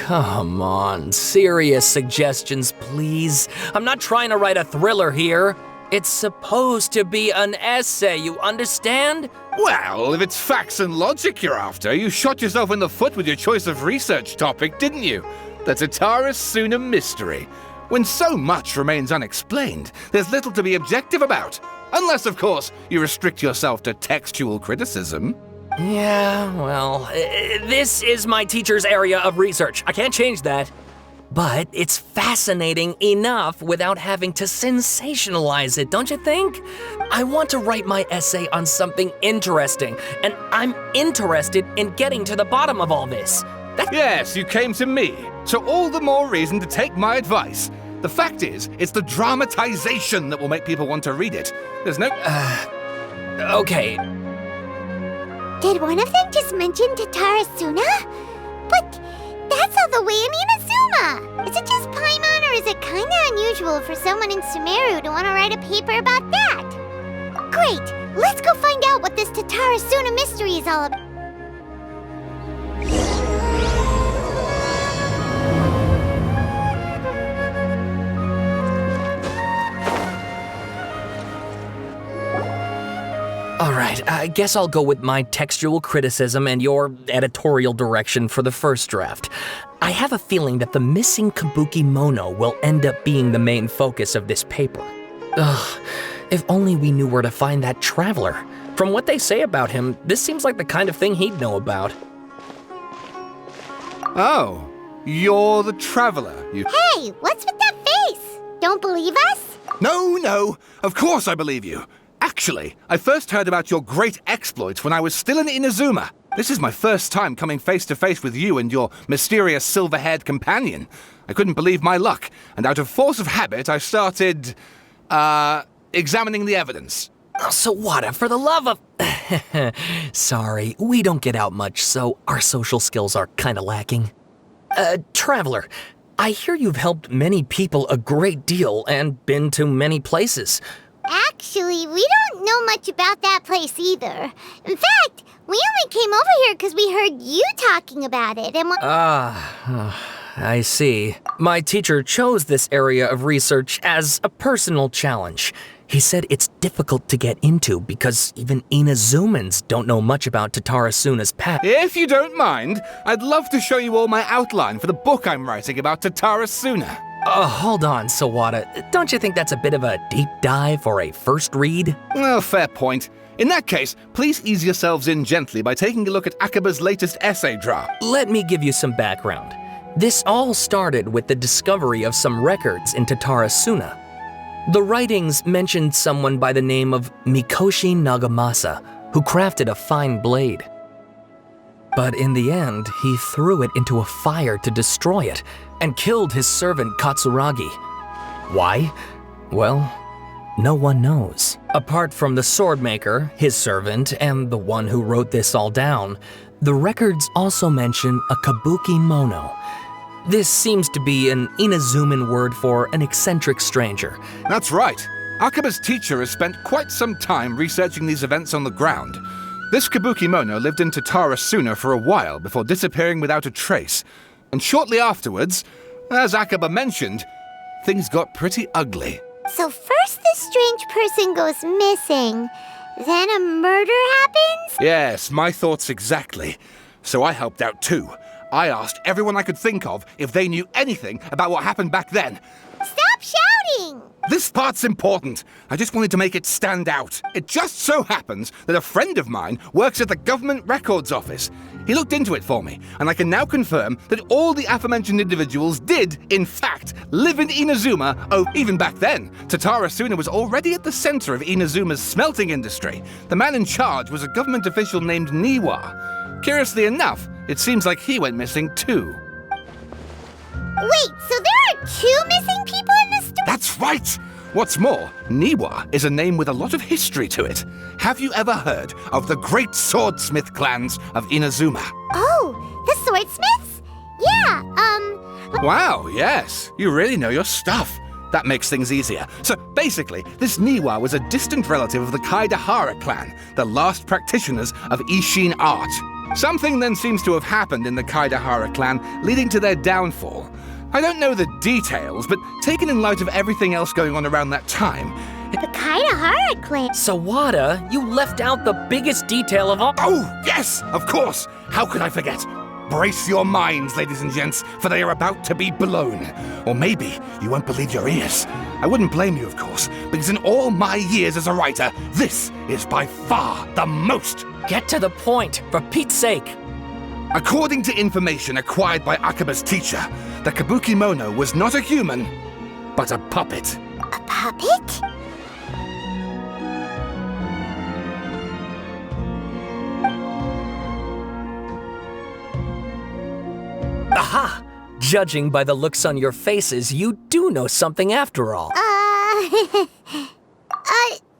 come on, serious suggestions, please. I'm not trying to write a thriller here. It's supposed to be an essay, you understand? Well, if it's facts and logic you're after, you shot yourself in the foot with your choice of research topic, didn't you? The Tatara Suna mystery. When so much remains unexplained, there's little to be objective about. Unless, of course, you restrict yourself to textual criticism. Yeah, well, this is my teacher's area of research. I can't change that. But it's fascinating enough without having to sensationalize it, don't you think? I want to write my essay on something interesting, and I'm interested in getting to the bottom of all this. Yes, you came to me, so all the more reason to take my advice. The fact is, it's the dramatization that will make people want to read it. There's no... Okay. Did one of them just mention Tatara Suna? But that's all the way in Inazuma! Is it just Paimon, or is it kinda unusual for someone in Sumeru to want to write a paper about that? Great! Let's go find out what this Tatara Suna mystery is all about. Alright, I guess I'll go with my textual criticism and your editorial direction for the first draft. I have a feeling that the missing Kabuki Mono will end up being the main focus of this paper. Ugh, if only we knew where to find that traveler. From what they say about him, this seems like the kind of thing he'd know about. Oh, you're the traveler. Hey, what's with that face? Don't believe us? No, of course I believe you. Actually, I first heard about your great exploits when I was still in Inazuma. This is my first time coming face to face with you and your mysterious silver-haired companion. I couldn't believe my luck, and out of force of habit, I started, examining the evidence. Sawada, for the love of... Sorry, we don't get out much, so our social skills are kinda lacking. Traveler, I hear you've helped many people a great deal and been to many places. Actually, we don't know much about that place either. In fact, we only came over here because we heard you talking about it and I see. My teacher chose this area of research as a personal challenge. He said it's difficult to get into because even Inazumans don't know much about Tatara Suna's past. If you don't mind, I'd love to show you all my outline for the book I'm writing about Tatara Suna. Hold on, Sawada. Don't you think that's a bit of a deep dive for a first read? Well, fair point. In that case, please ease yourselves in gently by taking a look at Akaba's latest essay draft. Let me give you some background. This all started with the discovery of some records in Tatara Suna. The writings mentioned someone by the name of Mikoshi Nagamasa, who crafted a fine blade. But in the end, he threw it into a fire to destroy it, and killed his servant Katsuragi. Why? Well, no one knows. Apart from the swordmaker, his servant, and the one who wrote this all down, the records also mention a Kabuki Mono. This seems to be an Inazuman word for an eccentric stranger. That's right. Akaba's teacher has spent quite some time researching these events on the ground. This Kabuki Mono lived in Tatara Suna for a while before disappearing without a trace. And shortly afterwards, as Akaba mentioned, things got pretty ugly. So first this strange person goes missing, then a murder happens? Yes, my thoughts exactly. So I helped out too. I asked everyone I could think of if they knew anything about what happened back then. Stop shouting! This part's important. I just wanted to make it stand out. It just so happens that a friend of mine works at the Government Records Office. He looked into it for me, and I can now confirm that all the aforementioned individuals did, in fact, live in Inazuma. Oh, even back then, Tatara Suna was already at the center of Inazuma's smelting industry. The man in charge was a government official named Niwa. Curiously enough, it seems like he went missing too. Wait, so there are two missing people in this story? That's right! What's more, Niwa is a name with a lot of history to it. Have you ever heard of the great swordsmith clans of Inazuma? Oh, the swordsmiths? Yeah, Wow, yes. You really know your stuff. That makes things easier. So basically, this Niwa was a distant relative of the Kaidahara clan, the last practitioners of Ishin art. Something then seems to have happened in the Kaidahara clan, leading to their downfall. I don't know the details, but taken in light of everything else going on around that time, The Kaidahara clan. Sawada, you left out the biggest detail of all. Oh, yes, of course. How could I forget? Brace your minds, ladies and gents, for they are about to be blown. Or maybe you won't believe your ears. I wouldn't blame you, of course, because in all my years as a writer, this is by far the most. Get to the point, for Pete's sake. According to information acquired by Akaba's teacher, the Kabukimono was not a human, but a puppet. A puppet? Aha! Judging by the looks on your faces, you do know something after all.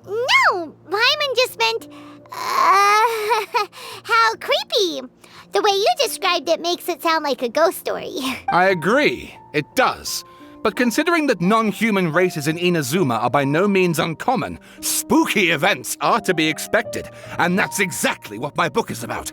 No, Paimon just meant, how creepy. The way you described it makes it sound like a ghost story. I agree, it does. But considering that non-human races in Inazuma are by no means uncommon, spooky events are to be expected. And that's exactly what my book is about.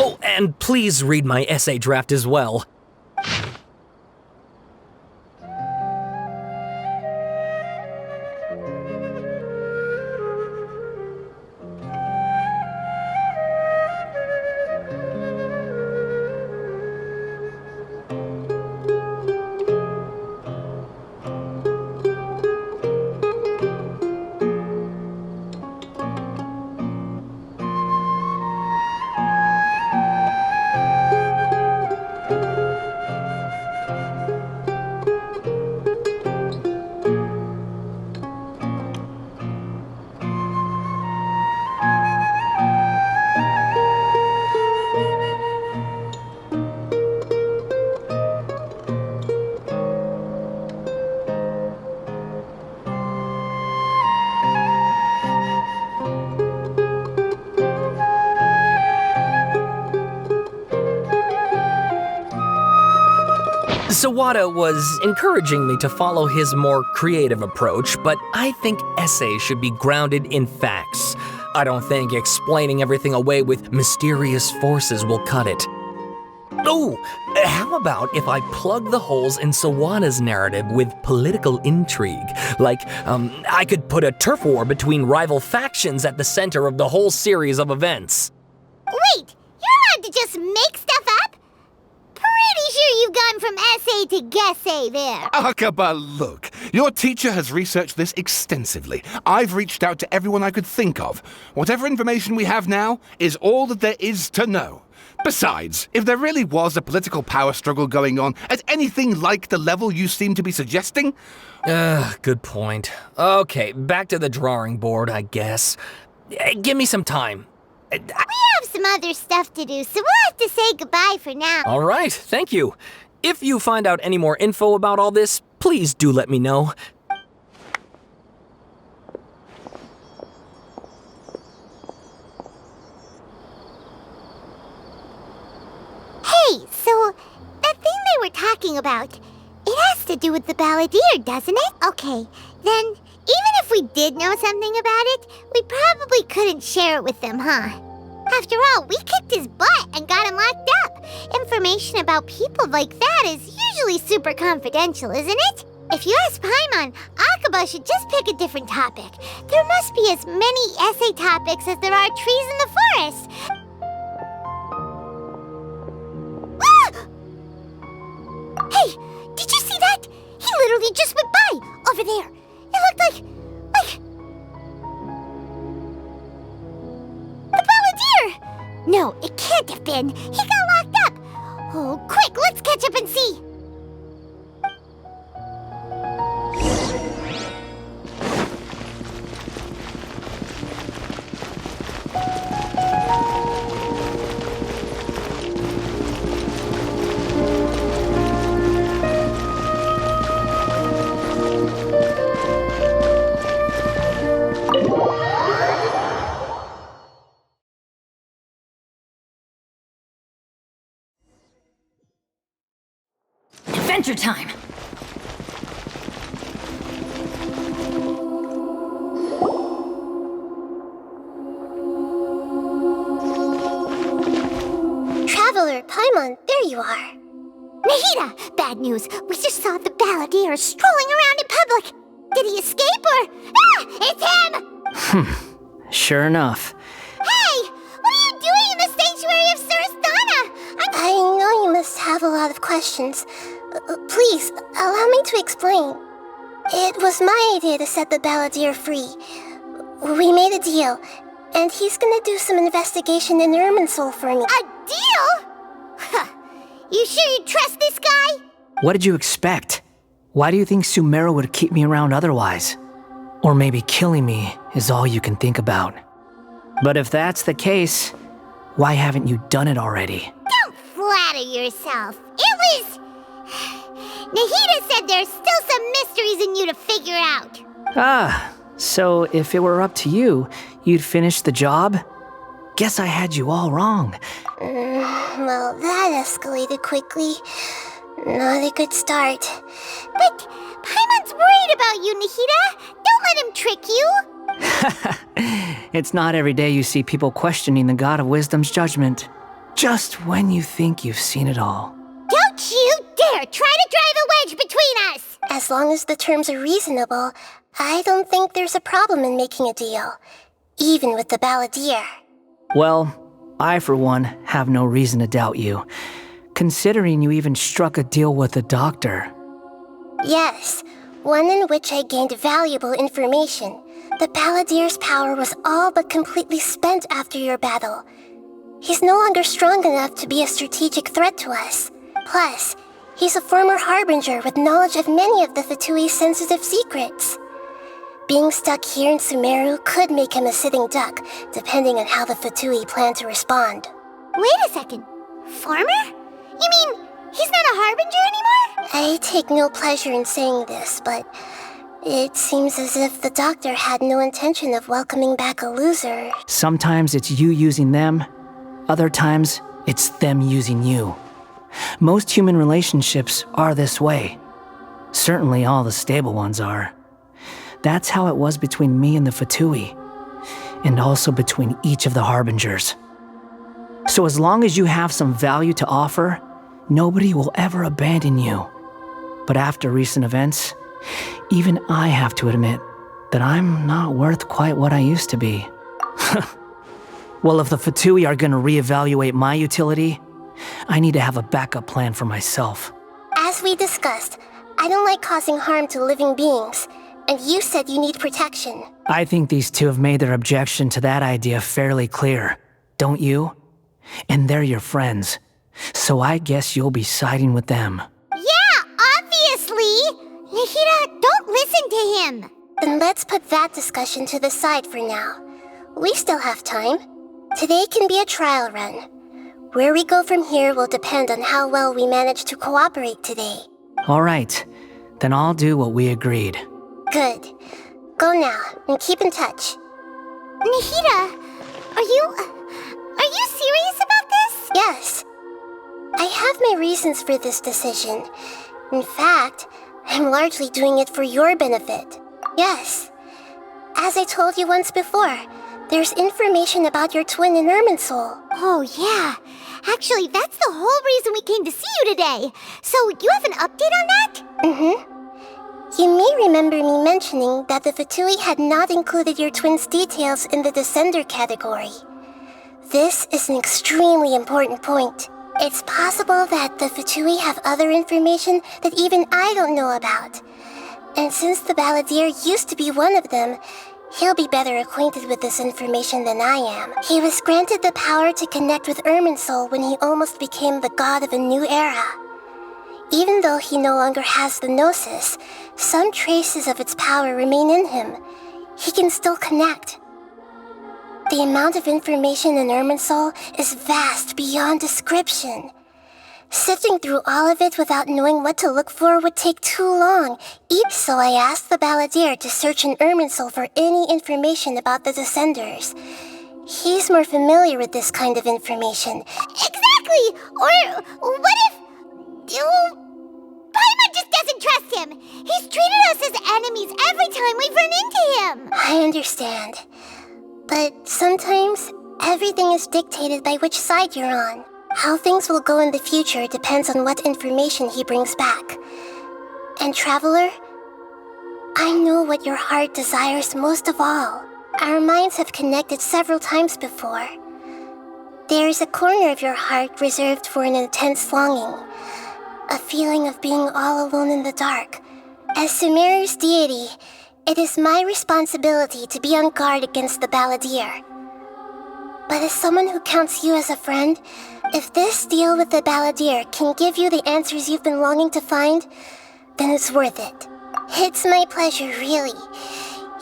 Oh, and please read my essay draft as well. Sawada was encouraging me to follow his more creative approach, but I think essays should be grounded in facts. I don't think explaining everything away with mysterious forces will cut it. Oh, how about if I plug the holes in Sawada's narrative with political intrigue? Like, I could put a turf war between rival factions at the center of the whole series of events. Wait, you're allowed to just make stuff up? Pretty sure you've gone from essay to guessay there. Akaba, look. Your teacher has researched this extensively. I've reached out to everyone I could think of. Whatever information we have now is all that there is to know. Besides, if there really was a political power struggle going on at anything like the level you seem to be suggesting... Good point. Okay, back to the drawing board, I guess. Give me some time. We have have some other stuff to do, so we'll have to say goodbye for now. All right, thank you. If you find out any more info about all this, please do let me know. Hey, so that thing they were talking about, it has to do with the balladeer, doesn't it? Okay, then even if we did know something about it, we probably couldn't share it with them, huh? After all, we kicked his butt and got him locked up. Information about people like that is usually super confidential, isn't it? If you ask Paimon, Akaba should just pick a different topic. There must be as many essay topics as there are trees in the forest. Hey, did you see that? He literally just went by, over there. It looked like the balladeer! No, it can't have been. He got locked up. Oh, quick, let's catch up and see. Adventure time! Traveler, Paimon, there you are. Nahida! Bad news. We just saw the balladeer strolling around in public. Did he escape or... Ah! It's him! Sure enough. Hey! What are you doing in the sanctuary of Surasthana? I know you must have a lot of questions. Please, allow me to explain. It was my idea to set the balladeer free. We made a deal, and he's gonna do some investigation in Irminsul for me. A deal? Huh. You sure you trust this guy? What did you expect? Why do you think Sumeru would keep me around otherwise? Or maybe killing me is all you can think about. But if that's the case, why haven't you done it already? Don't flatter yourself. It was... Nahida said there's still some mysteries in you to figure out. Ah, so if it were up to you, you'd finish the job? Guess I had you all wrong. Well, that escalated quickly. Not a good start. But Paimon's worried about you, Nahida. Don't let him trick you. It's not every day you see people questioning the God of Wisdom's judgment. Just when you think you've seen it all. Don't you dare try to drive a wedge between us! As long as the terms are reasonable, I don't think there's a problem in making a deal. Even with the balladeer. Well, I for one have no reason to doubt you, considering you even struck a deal with the doctor. Yes, one in which I gained valuable information. The balladeer's power was all but completely spent after your battle. He's no longer strong enough to be a strategic threat to us. Plus, he's a former harbinger with knowledge of many of the Fatui's sensitive secrets. Being stuck here in Sumeru could make him a sitting duck, depending on how the Fatui plan to respond. Wait a second. Farmer? You mean he's not a harbinger anymore? I take no pleasure in saying this, but it seems as if the doctor had no intention of welcoming back a loser. Sometimes it's you using them, other times it's them using you. Most human relationships are this way. Certainly all the stable ones are. That's how it was between me and the Fatui, and also between each of the harbingers. So as long as you have some value to offer, nobody will ever abandon you. But after recent events, even I have to admit that I'm not worth quite what I used to be. Well, if the Fatui are going to reevaluate my utility, I need to have a backup plan for myself. As we discussed, I don't like causing harm to living beings, and you said you need protection. I think these two have made their objection to that idea fairly clear, don't you? And they're your friends, so I guess you'll be siding with them. Yeah, obviously! Nahida, don't listen to him! Then let's put that discussion to the side for now. We still have time. Today can be a trial run. Where we go from here will depend on how well we manage to cooperate today. All right, then I'll do what we agreed. Good. Go now, and keep in touch. Nahida, are you serious about this? Yes. I have my reasons for this decision. In fact, I'm largely doing it for your benefit. Yes. As I told you once before, there's information about your twin in Irminsul. Oh, yeah. Actually, that's the whole reason we came to see you today. So, you have an update on that? You may remember me mentioning that the Fatui had not included your twin's details in the Descender category. This is an extremely important point. It's possible that the Fatui have other information that even I don't know about. And since the Balladeer used to be one of them, he'll be better acquainted with this information than I am. He was granted the power to connect with Irminsul when he almost became the god of a new era. Even though he no longer has the Gnosis, some traces of its power remain in him. He can still connect. The amount of information in Irminsul is vast beyond description. Sifting through all of it without knowing what to look for would take too long. So I asked the Balladeer to search in Irminsul for any information about the Descenders. He's more familiar with this kind of information. Exactly! Or what if... Paimon just doesn't trust him! He's treated us as enemies every time we've run into him! I understand. But sometimes, everything is dictated by which side you're on. How things will go in the future depends on what information he brings back. And Traveler, I know what your heart desires most of all. Our minds have connected several times before. There is a corner of your heart reserved for an intense longing. A feeling of being all alone in the dark. As Sumeru's deity, it is my responsibility to be on guard against the Balladeer. But as someone who counts you as a friend, if this deal with the Balladeer can give you the answers you've been longing to find, then it's worth it. It's my pleasure, really.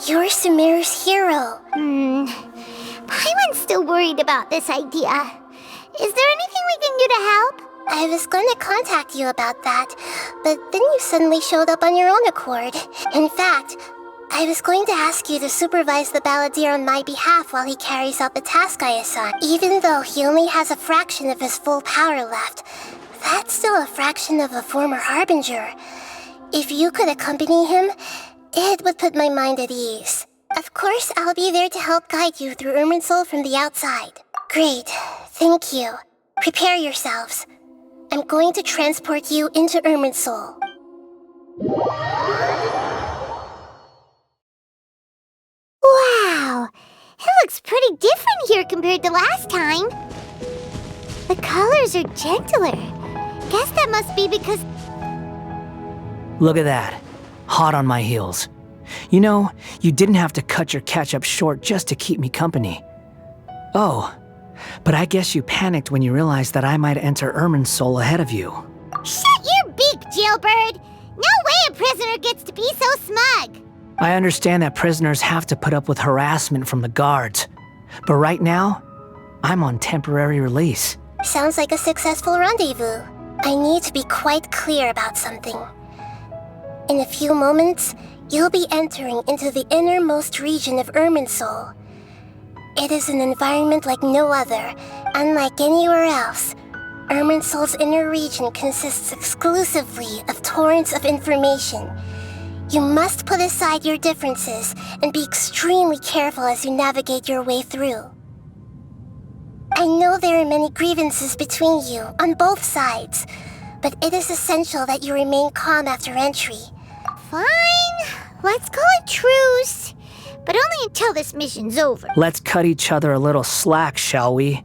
You're Sumeru's hero. Paimon's still worried about this idea. Is there anything we can do to help? I was going to contact you about that, but then you suddenly showed up on your own accord. In fact, I was going to ask you to supervise the Balladeer on my behalf while he carries out the task I assign. Even though he only has a fraction of his full power left, that's still a fraction of a former Harbinger. If you could accompany him, it would put my mind at ease. Of course, I'll be there to help guide you through Irminsul from the outside. Great, thank you. Prepare yourselves. I'm going to transport you into Irminsul. Wow! It looks pretty different here compared to last time. The colors are gentler. Guess that must be because... Look at that. Hot on my heels. You know, you didn't have to cut your catch-up short just to keep me company. Oh, but I guess you panicked when you realized that I might enter Irminsul ahead of you. Shut your beak, jailbird! No way a prisoner gets to be so smug! I understand that prisoners have to put up with harassment from the guards, but right now, I'm on temporary release. Sounds like a successful rendezvous. I need to be quite clear about something. In a few moments, you'll be entering into the innermost region of Irminsul. It is an environment like no other, unlike anywhere else. Irminsul's inner region consists exclusively of torrents of information. You must put aside your differences and be extremely careful as you navigate your way through. I know there are many grievances between you on both sides, but it is essential that you remain calm after entry. Fine, let's call it truce. But only until this mission's over. Let's cut each other a little slack, shall we?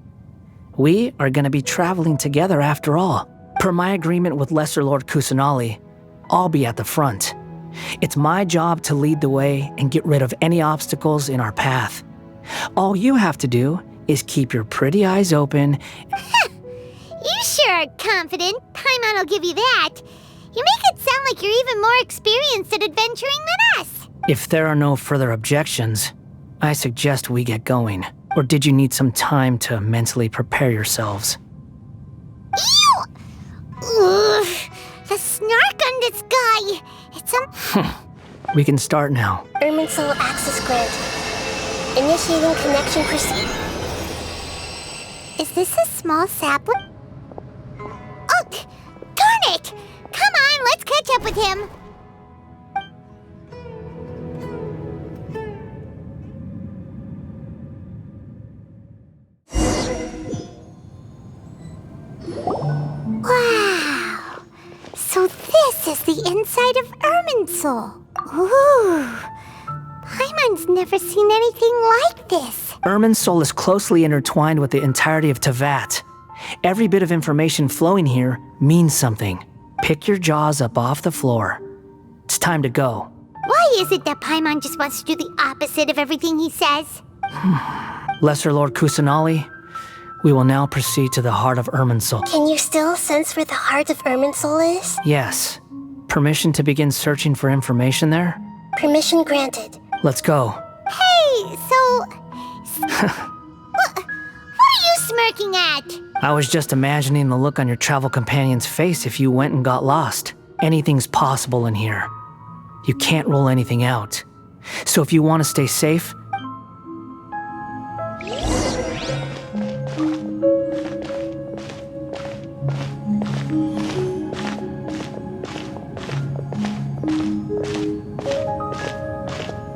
We are going to be traveling together after all. Per my agreement with Lesser Lord Kusanali, I'll be at the front. It's my job to lead the way and get rid of any obstacles in our path. All you have to do is keep your pretty eyes open. You sure are confident. Paimon will give you that. You make it sound like you're even more experienced at adventuring than us. If there are no further objections, I suggest we get going. Or did you need some time to mentally prepare yourselves? Ew! Ugh, the snark on this guy. It's We can start now. Irminsul access granted. Initiating connection proceed. Is this a small sapling? Oh, darn it! Come on, let's catch up with him. Wow! So this is the inside of Irminsul. Ooh! Paimon's never seen anything like this. Irminsul is closely intertwined with the entirety of Teyvat. Every bit of information flowing here means something. Pick your jaws up off the floor. It's time to go. Why is it that Paimon just wants to do the opposite of everything he says? Lesser Lord Kusanali, we will now proceed to the heart of Irminsul. Can you still sense where the heart of Irminsul is? Yes. Permission to begin searching for information there? Permission granted. Let's go. Hey, so... what are you smirking at? I was just imagining the look on your travel companion's face if you went and got lost. Anything's possible in here. You can't rule anything out. So if you want to stay safe,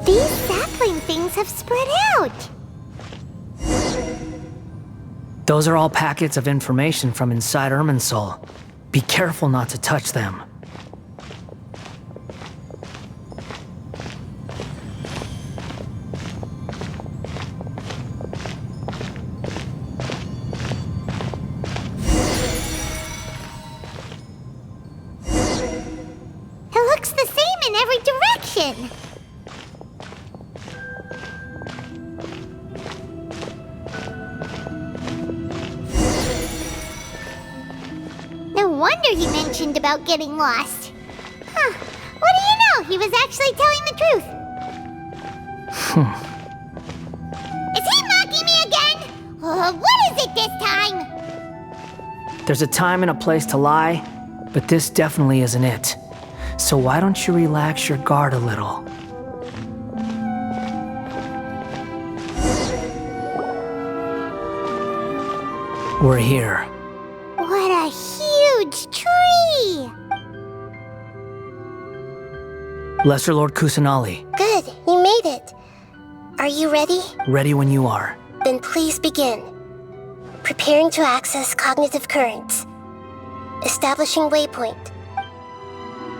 These sapling things have spread out. those are all packets of information from inside Irminsul. Be careful not to touch them. It looks the same in every direction. No wonder he mentioned about getting lost. Huh. What do you know? He was actually telling the truth. Is he mocking me again? What is it this time? There's a time and a place to lie, but this definitely isn't it. So why don't you relax your guard a little? We're here. What a huge tree! Lesser Lord Kusanali, Good, you made it. Are you ready? ready when you are. Then please begin. Preparing to access cognitive currents. Establishing waypoint.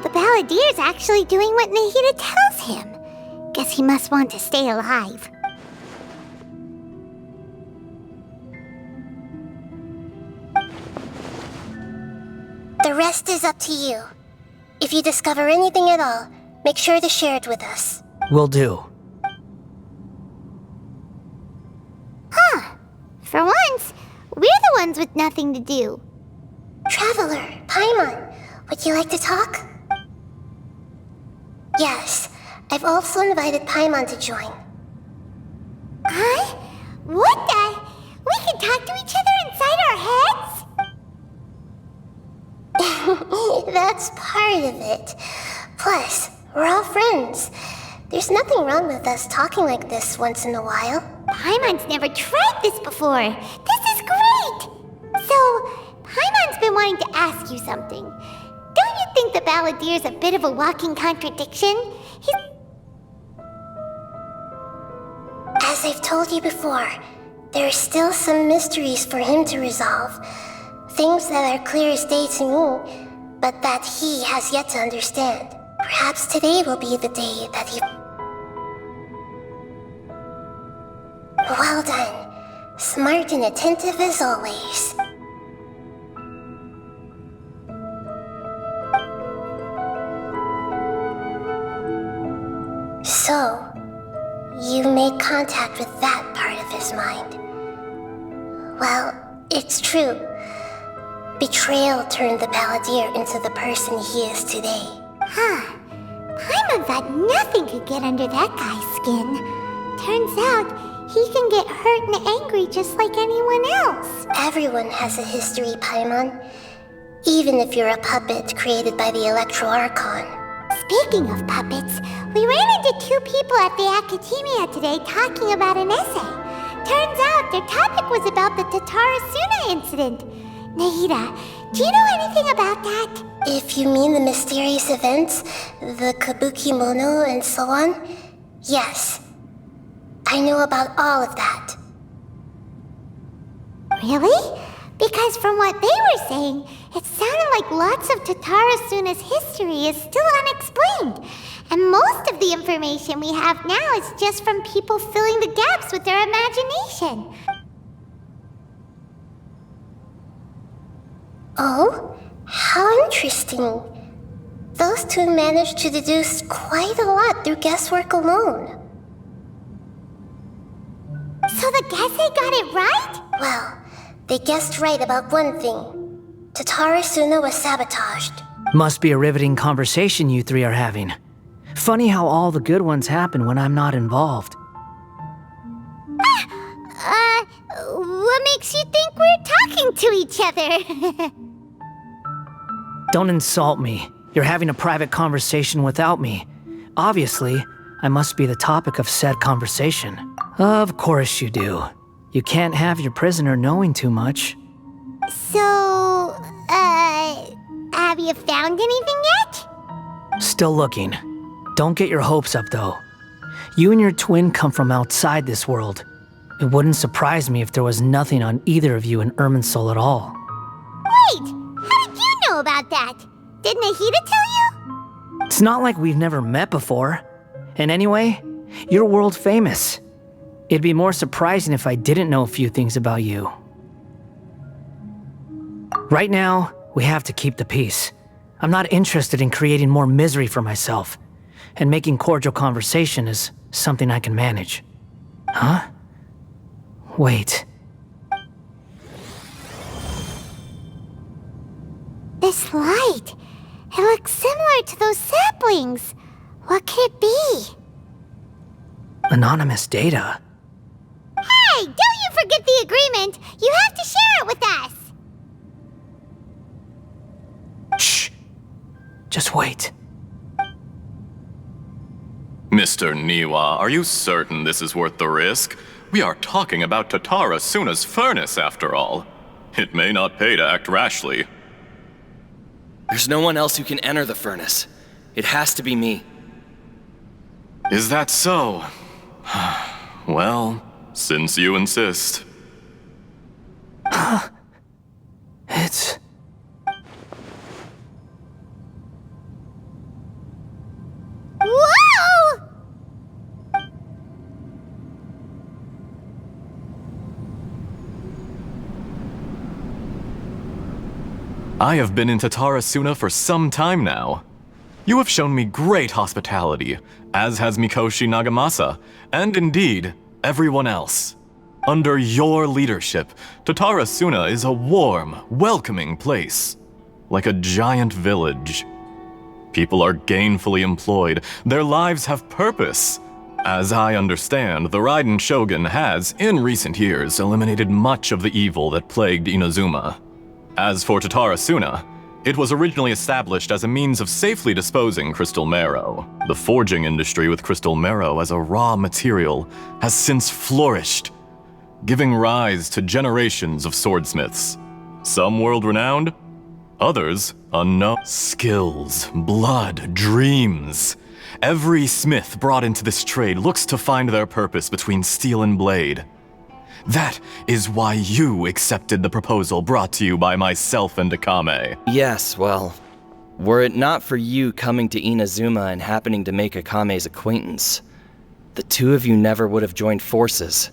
The Balladeer's actually doing what Nahida tells him. Guess he must want to stay alive. The rest is up to you. If you discover anything at all, make sure to share it with us. Will do. For once, we're the ones with nothing to do. Traveler, Paimon, would you like to talk? Yes, I've also invited Paimon to join. Huh? What the? We can talk to each other inside our heads? That's part of it. Plus, we're all friends. There's nothing wrong with us talking like this once in a while. Paimon's never tried this before. This is great! So, Paimon's been wanting to ask you something. Don't you think the Balladeer's a bit of a walking contradiction? As I've told you before, there are still some mysteries for him to resolve. Things that are clear as day to me, but that he has yet to understand. Perhaps today will be the day that he... Well done. Smart and attentive as always. So, you made contact with that part of his mind. Well, it's true. Betrayal turned the Balladeer into the person he is today. Huh. Paimon thought nothing could get under that guy's skin. Turns out, he can get hurt and angry just like anyone else. Everyone has a history, Paimon. Even if you're a puppet created by the Electro Archon. Speaking of puppets, we ran into two people at the Academia today talking about an essay. Turns out their topic was about the Tatarasuna incident. Nahida, do you know anything about that? If you mean the mysterious events, the Kabuki Mono and so on, yes. I know about all of that. Really? Because from what they were saying, it sounded like lots of Tatarasuna's history is still unexplained. And most of the information we have now is just from people filling the gaps with their imagination. Oh? How interesting. Those two managed to deduce quite a lot through guesswork alone. So the Gese got it right? Well, they guessed right about one thing. Tatarasuna was sabotaged. Must be a riveting conversation you three are having. Funny how all the good ones happen when I'm not involved. What makes you think we're talking to each other? Don't insult me. You're having a private conversation without me. Obviously, I must be the topic of said conversation. Of course you do. You can't have your prisoner knowing too much. So, have you found anything yet? Still looking. Don't get your hopes up, though. You and your twin come from outside this world. It wouldn't surprise me if there was nothing on either of you in Irminsul at all. Wait! How did you know about that? Did Nahida tell you? It's not like we've never met before. And anyway, you're world famous. It'd be more surprising if I didn't know a few things about you. Right now, we have to keep the peace. I'm not interested in creating more misery for myself. And making cordial conversation is something I can manage. Huh? Wait. This light. It looks similar to those saplings. What could it be? Anonymous data. Hey, don't you forget the agreement! You have to share it with us! Shh. Just wait. Mr. Niwa, are you certain this is worth the risk? We are talking about Tatarasuna's furnace, after all. It may not pay to act rashly. There's no one else who can enter the furnace. It has to be me. Is that so? Well, since you insist. It's... Whoa! I have been in Tatarasuna for some time now. You have shown me great hospitality, as has Mikoshi Nagamasa, and indeed, everyone else. Under your leadership, Tatarasuna is a warm, welcoming place, like a giant village. People are gainfully employed, their lives have purpose. As I understand, the Raiden Shogun has, in recent years, eliminated much of the evil that plagued Inazuma. As for Tatarasuna, it was originally established as a means of safely disposing crystal marrow. The forging industry with crystal marrow as a raw material has since flourished, giving rise to generations of swordsmiths. Some world-renowned, others unknown. Skills, blood, dreams. Every smith brought into this trade looks to find their purpose between steel and blade. That is why you accepted the proposal brought to you by myself and Akame. Yes, well, were it not for you coming to Inazuma and happening to make Akame's acquaintance, the two of you never would have joined forces.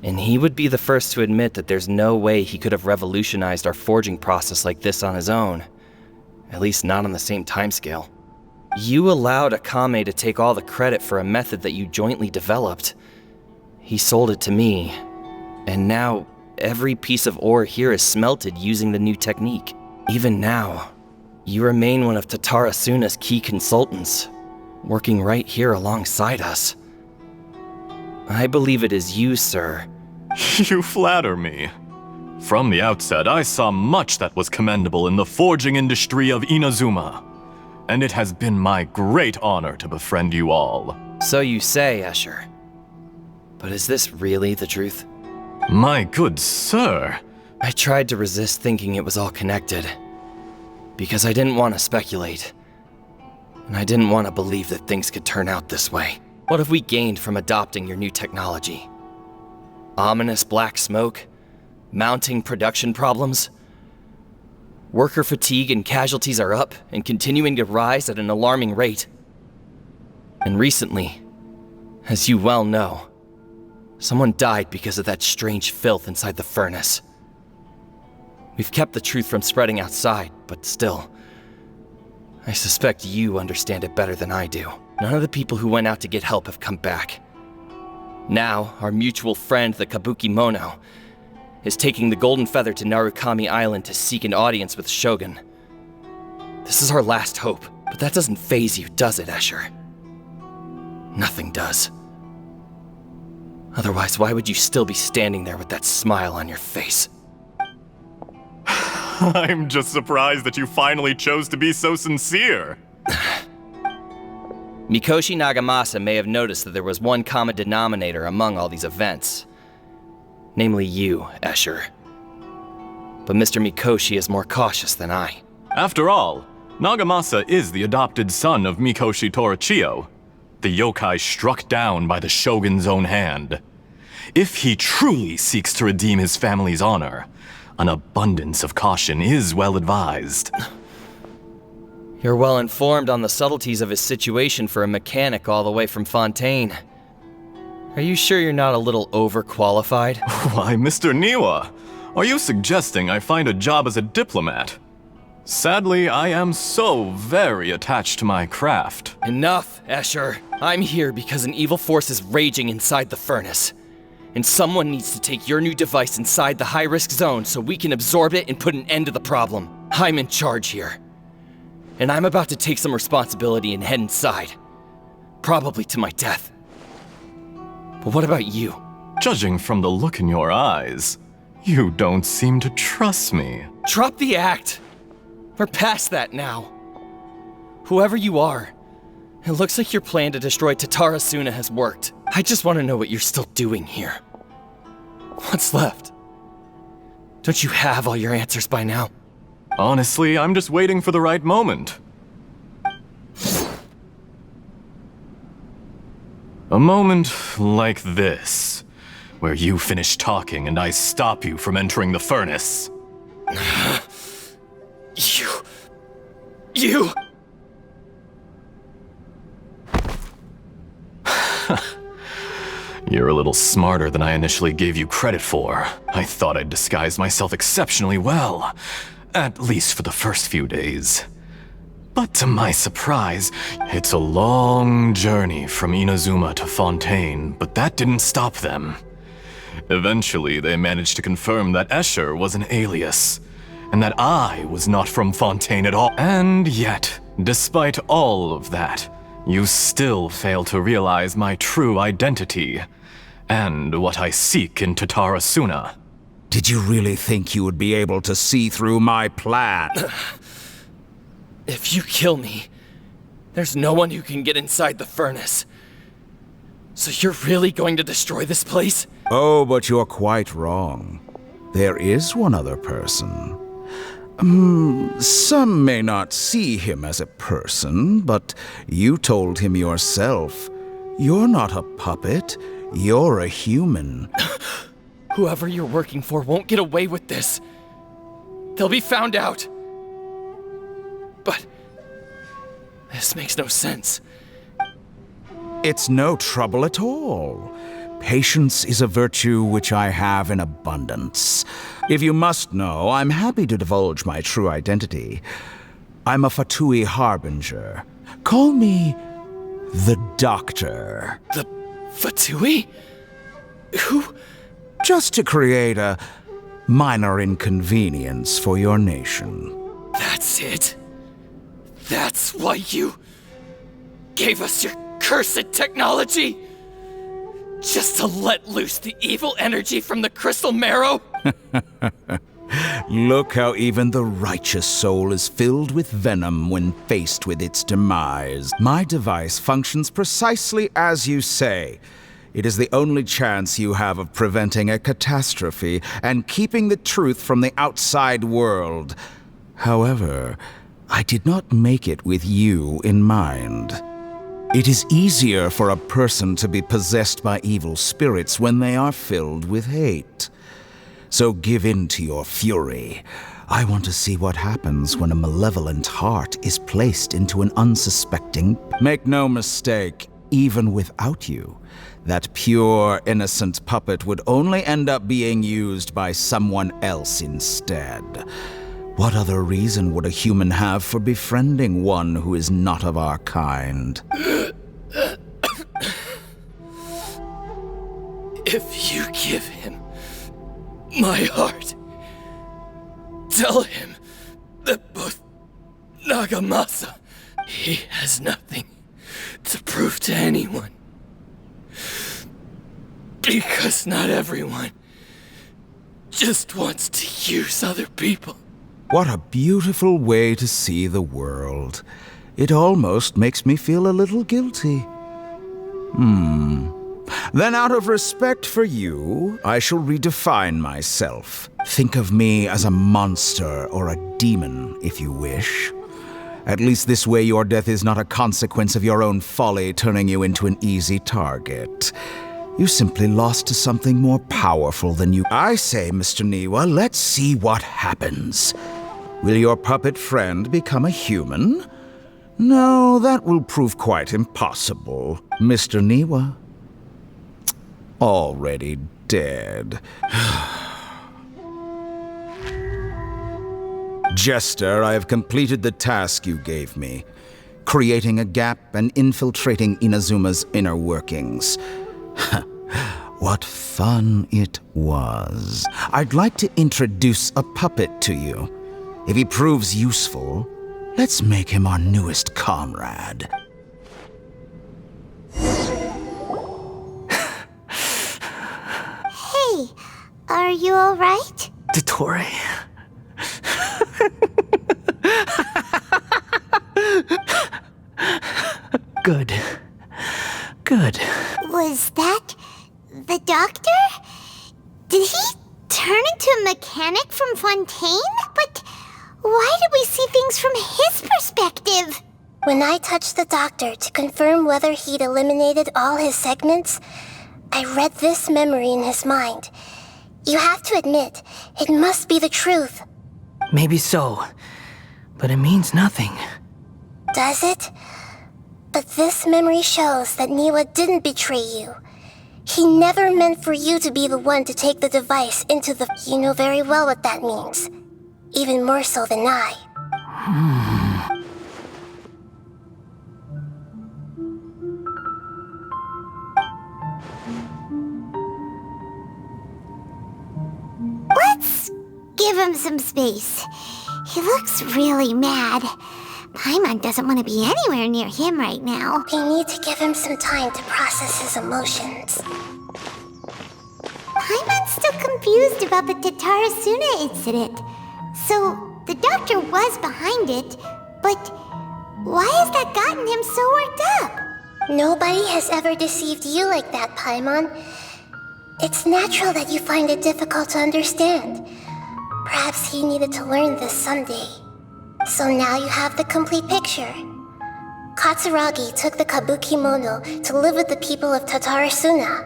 And he would be the first to admit that there's no way he could have revolutionized our forging process like this on his own. At least not on the same timescale. You allowed Akame to take all the credit for a method that you jointly developed. He sold it to me, and now every piece of ore here is smelted using the new technique. Even now, you remain one of Tatarasuna's key consultants, working right here alongside us. I believe it is you, sir. You flatter me. From the outset, I saw much that was commendable in the forging industry of Inazuma, and it has been my great honor to befriend you all. So you say, Escher. But is this really the truth? My good sir. I tried to resist thinking it was all connected, because I didn't want to speculate, and I didn't want to believe that things could turn out this way. What have we gained from adopting your new technology? Ominous black smoke? Mounting production problems? Worker fatigue and casualties are up and continuing to rise at an alarming rate. And recently, as you well know, someone died because of that strange filth inside the furnace. We've kept the truth from spreading outside, but still, I suspect you understand it better than I do. None of the people who went out to get help have come back. Now, our mutual friend, the Kabuki Mono, is taking the Golden Feather to Narukami Island to seek an audience with Shogun. This is our last hope, but that doesn't faze you, does it, Escher? Nothing does. Otherwise, why would you still be standing there with that smile on your face? I'm just surprised that you finally chose to be so sincere. Mikoshi Nagamasa may have noticed that there was one common denominator among all these events. Namely you, Escher. But Mr. Mikoshi is more cautious than I. After all, Nagamasa is the adopted son of Mikoshi Torachiyo, the yokai struck down by the Shogun's own hand. If he truly seeks to redeem his family's honor, an abundance of caution is well advised. You're well informed on the subtleties of his situation for a mechanic all the way from Fontaine. Are you sure you're not a little overqualified? Why, Mr. Niwa, are you suggesting I find a job as a diplomat? Sadly, I am so very attached to my craft. Enough, Escher. I'm here because an evil force is raging inside the furnace. And someone needs to take your new device inside the high-risk zone so we can absorb it and put an end to the problem. I'm in charge here. And I'm about to take some responsibility and head inside. Probably to my death. But what about you? Judging from the look in your eyes, you don't seem to trust me. Drop the act! We're past that now. Whoever you are, it looks like your plan to destroy Tatarasuna has worked. I just want to know what you're still doing here. What's left? Don't you have all your answers by now? Honestly, I'm just waiting for the right moment. A moment like this, where you finish talking and I stop you from entering the furnace. You... You're a little smarter than I initially gave you credit for. I thought I'd disguised myself exceptionally well, at least for the first few days. But to my surprise, it's a long journey from Inazuma to Fontaine, but that didn't stop them. Eventually, they managed to confirm that Escher was an alias, and that I was not from Fontaine at all. And yet, despite all of that, you still fail to realize my true identity, and what I seek in Tatarasuna. Did you really think you would be able to see through my plan? If you kill me, there's no one who can get inside the furnace. So you're really going to destroy this place? Oh, but you're quite wrong. There is one other person. Some may not see him as a person, but you told him yourself. You're not a puppet, you're a human. Whoever you're working for won't get away with this. They'll be found out. But this makes no sense. It's no trouble at all. Patience is a virtue which I have in abundance. If you must know, I'm happy to divulge my true identity. I'm a Fatui Harbinger. Call me the Doctor. The Fatui? Who? Just to create a minor inconvenience for your nation. That's it? That's why you gave us your cursed technology? just to let loose the evil energy from the crystal marrow? Look how even the righteous soul is filled with venom when faced with its demise. My device functions precisely as you say. It is the only chance you have of preventing a catastrophe and keeping the truth from the outside world. However, I did not make it with you in mind. It is easier for a person to be possessed by evil spirits when they are filled with hate. So give in to your fury. I want to see what happens when a malevolent heart is placed into an unsuspecting... Make no mistake, even without you, that pure, innocent puppet would only end up being used by someone else instead. What other reason would a human have for befriending one who is not of our kind? If you give him my heart, tell him that both Nagamasa, he has nothing to prove to anyone. Because not everyone just wants to use other people. What a beautiful way to see the world. It almost makes me feel a little guilty. Then out of respect for you, I shall redefine myself. Think of me as a monster or a demon, if you wish. At least this way your death is not a consequence of your own folly turning you into an easy target. You simply lost to something more powerful than you. I say, Mr. Niwa, let's see what happens. Will your puppet friend become a human? No, that will prove quite impossible. Mr. Niwa, already dead. Jester, I have completed the task you gave me, creating a gap and infiltrating Inazuma's inner workings. What fun it was. I'd like to introduce a puppet to you. If he proves useful, let's make him our newest comrade. Hey, are you alright? Dottore. Good. Good. Was that the doctor? Did he turn into a mechanic from Fontaine? But why did we see things from his perspective? When I touched the doctor to confirm whether he'd eliminated all his segments, I read this memory in his mind. You have to admit, it must be the truth. Maybe so, but it means nothing. Does it? But this memory shows that Niwa didn't betray you. He never meant for you to be the one to take the device into the... You know very well what that means. Even more so than I. Let's give him some space. He looks really mad. Paimon doesn't want to be anywhere near him right now. We need to give him some time to process his emotions. Paimon's still confused about the Tatarasuna incident. So, the doctor was behind it, but why has that gotten him so worked up? Nobody has ever deceived you like that, Paimon. It's natural that you find it difficult to understand. Perhaps he needed to learn this someday. So now you have the complete picture. Katsuragi took the kabuki mono to live with the people of Tatarasuna.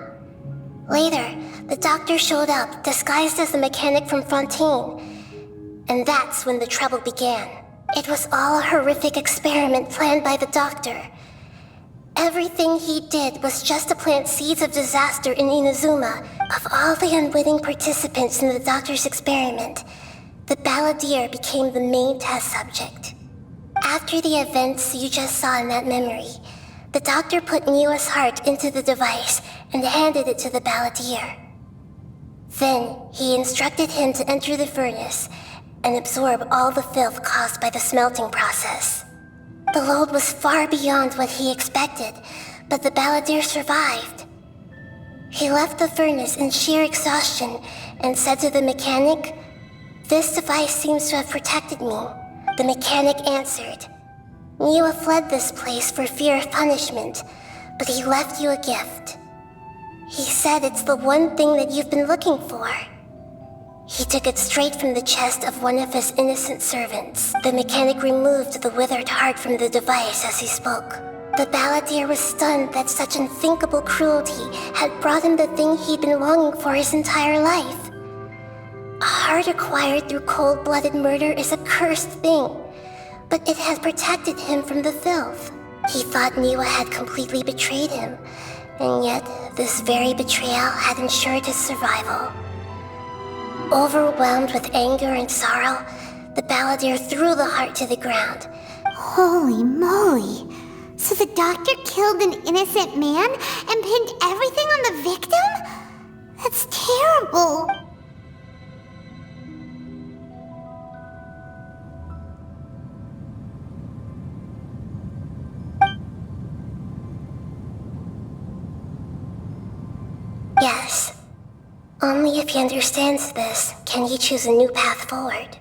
Later, the doctor showed up, disguised as a mechanic from Fontaine. And that's when the trouble began. It was all a horrific experiment planned by the doctor. Everything he did was just to plant seeds of disaster in Inazuma. Of all the unwitting participants in the doctor's experiment, the balladeer became the main test subject. After the events you just saw in that memory, the doctor put Niwa's heart into the device and handed it to the balladeer. Then, he instructed him to enter the furnace and absorb all the filth caused by the smelting process. The load was far beyond what he expected, but the balladeer survived. He left the furnace in sheer exhaustion and said to the mechanic, "This device seems to have protected me." The mechanic answered, "Niwa fled this place for fear of punishment, but he left you a gift. He said it's the one thing that you've been looking for." He took it straight from the chest of one of his innocent servants. The mechanic removed the withered heart from the device as he spoke. The balladeer was stunned that such unthinkable cruelty had brought him the thing he'd been longing for his entire life. A heart acquired through cold-blooded murder is a cursed thing, but it has protected him from the filth. He thought Niwa had completely betrayed him, and yet this very betrayal had ensured his survival. Overwhelmed with anger and sorrow, the balladeer threw the heart to the ground. Holy moly! So the doctor killed an innocent man and pinned everything on the victim? That's terrible! Yes. Only if he understands this can he choose a new path forward.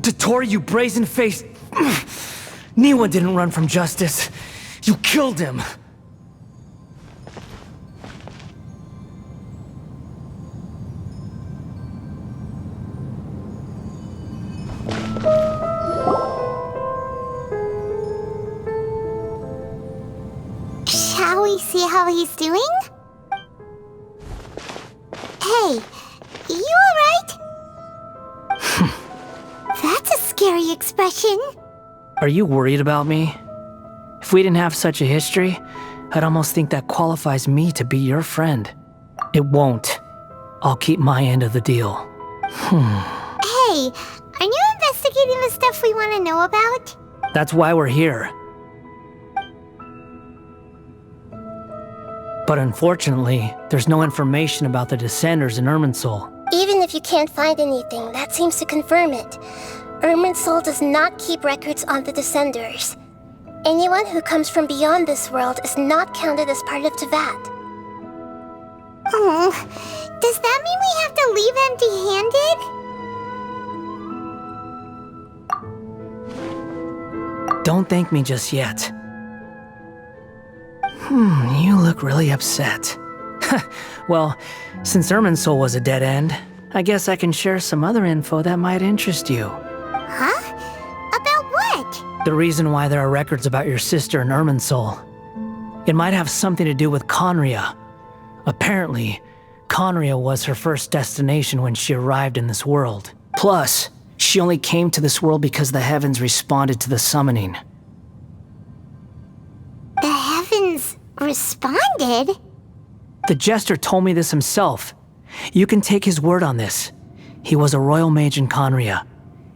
Dotori, you brazen-faced... Niwa didn't run from justice. You killed him. Shall we see how he's doing? Hey, you alright? That's a scary expression. Are you worried about me? If we didn't have such a history, I'd almost think that qualifies me to be your friend. It won't. I'll keep my end of the deal. Hey, are you investigating the stuff we want to know about? That's why we're here. But unfortunately, there's no information about the Descenders in Irminsul. Even if you can't find anything, that seems to confirm it. Irminsul does not keep records on the Descenders. Anyone who comes from beyond this world is not counted as part of Tevat. Oh, does that mean we have to leave empty-handed? Don't thank me just yet. You look really upset. Well, since Irminsul was a dead end, I guess I can share some other info that might interest you. Huh? About what? The reason why there are records about your sister in Irminsul. It might have something to do with Conria. Apparently, Conria was her first destination when she arrived in this world. Plus, she only came to this world because the heavens responded to the summoning. The heavens responded? The jester told me this himself. You can take his word on this. He was a royal mage in Conria,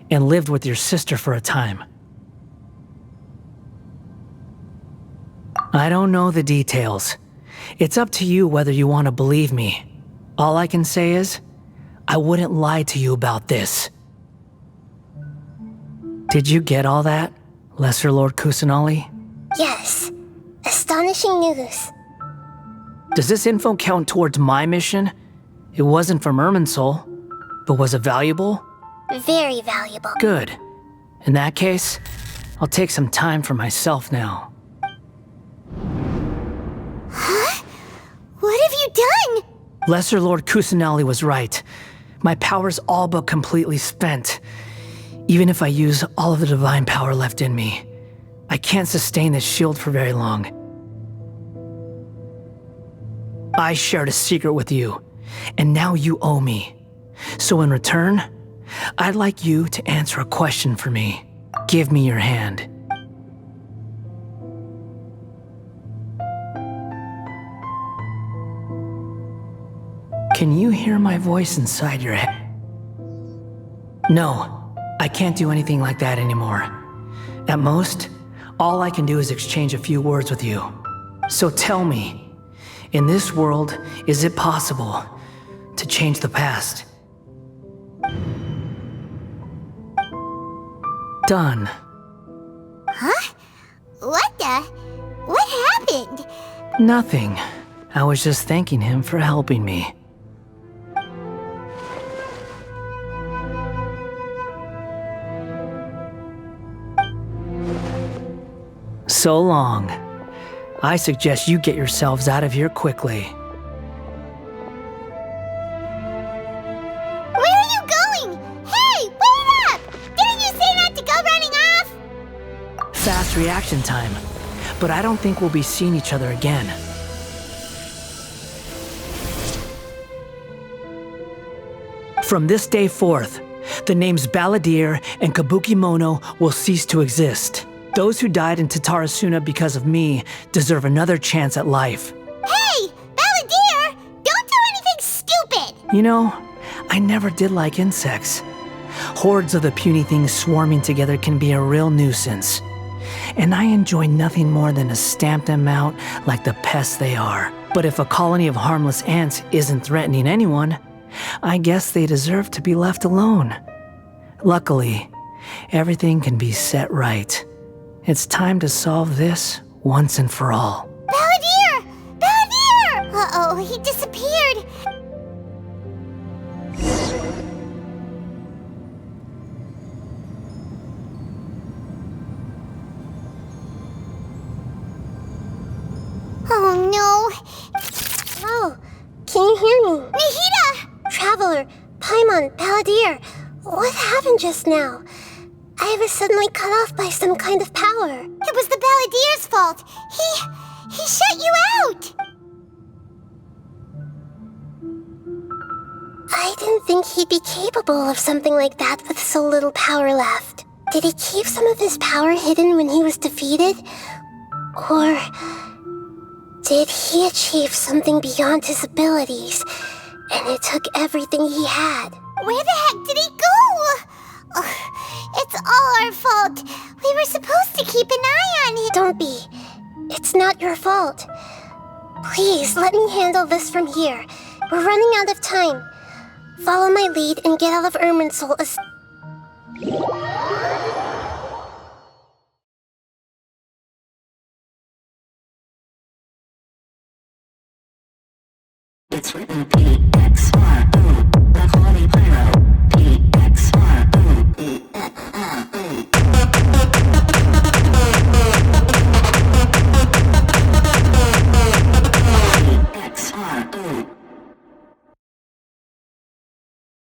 and lived with your sister for a time. I don't know the details. It's up to you whether you want to believe me. All I can say is, I wouldn't lie to you about this. Did you get all that, Lesser Lord Kusanali? Yes. Astonishing news. Does this info count towards my mission? It wasn't from Irminsul, but was it valuable? Very valuable. Good. In that case, I'll take some time for myself now. Huh? What have you done? Lesser Lord Kusanali was right. My power's all but completely spent. Even if I use all of the divine power left in me, I can't sustain this shield for very long. I shared a secret with you, and now you owe me. So in return, I'd like you to answer a question for me. Give me your hand. Can you hear my voice inside your head? No, I can't do anything like that anymore. At most, all I can do is exchange a few words with you. So tell me, in this world, is it possible to change the past? Done. Huh? What the? What Nothing. I was just thanking him for helping me. So long. I suggest you get yourselves out of here quickly. Where are you going? Hey, wait up! Didn't you say not to go running off? Fast reaction time. But I don't think we'll be seeing each other again. From this day forth, the names Balladeer and Kabukimono will cease to exist. Those who died in Tatarasuna because of me deserve another chance at life. Hey, Balladeer! Don't do anything stupid! You know, I never did like insects. Hordes of the puny things swarming together can be a real nuisance. And I enjoy nothing more than to stamp them out like the pests they are. But if a colony of harmless ants isn't threatening anyone, I guess they deserve to be left alone. Luckily, everything can be set right. It's time to solve this once and for all. Balladeer! Balladeer! Uh-oh, he disappeared. Oh no! Oh, can you hear me? Nihida! Traveler, Paimon, Balladeer, what happened just now? I was suddenly cut off by some kind of power. It was the Balladeer's fault. He shut you out. I didn't think he'd be capable of something like that with so little power left. Did he keep some of his power hidden when he was defeated? Or did he achieve something beyond his abilities, and it took everything he had? Where the heck did he go? Ugh, it's all our fault. We were supposed to keep an eye on him. Don't be. It's not your fault. Please, let me handle this from here. We're running out of time. Follow my lead and get out of Irminsul as... It's written PXRO, the Quality Pyro.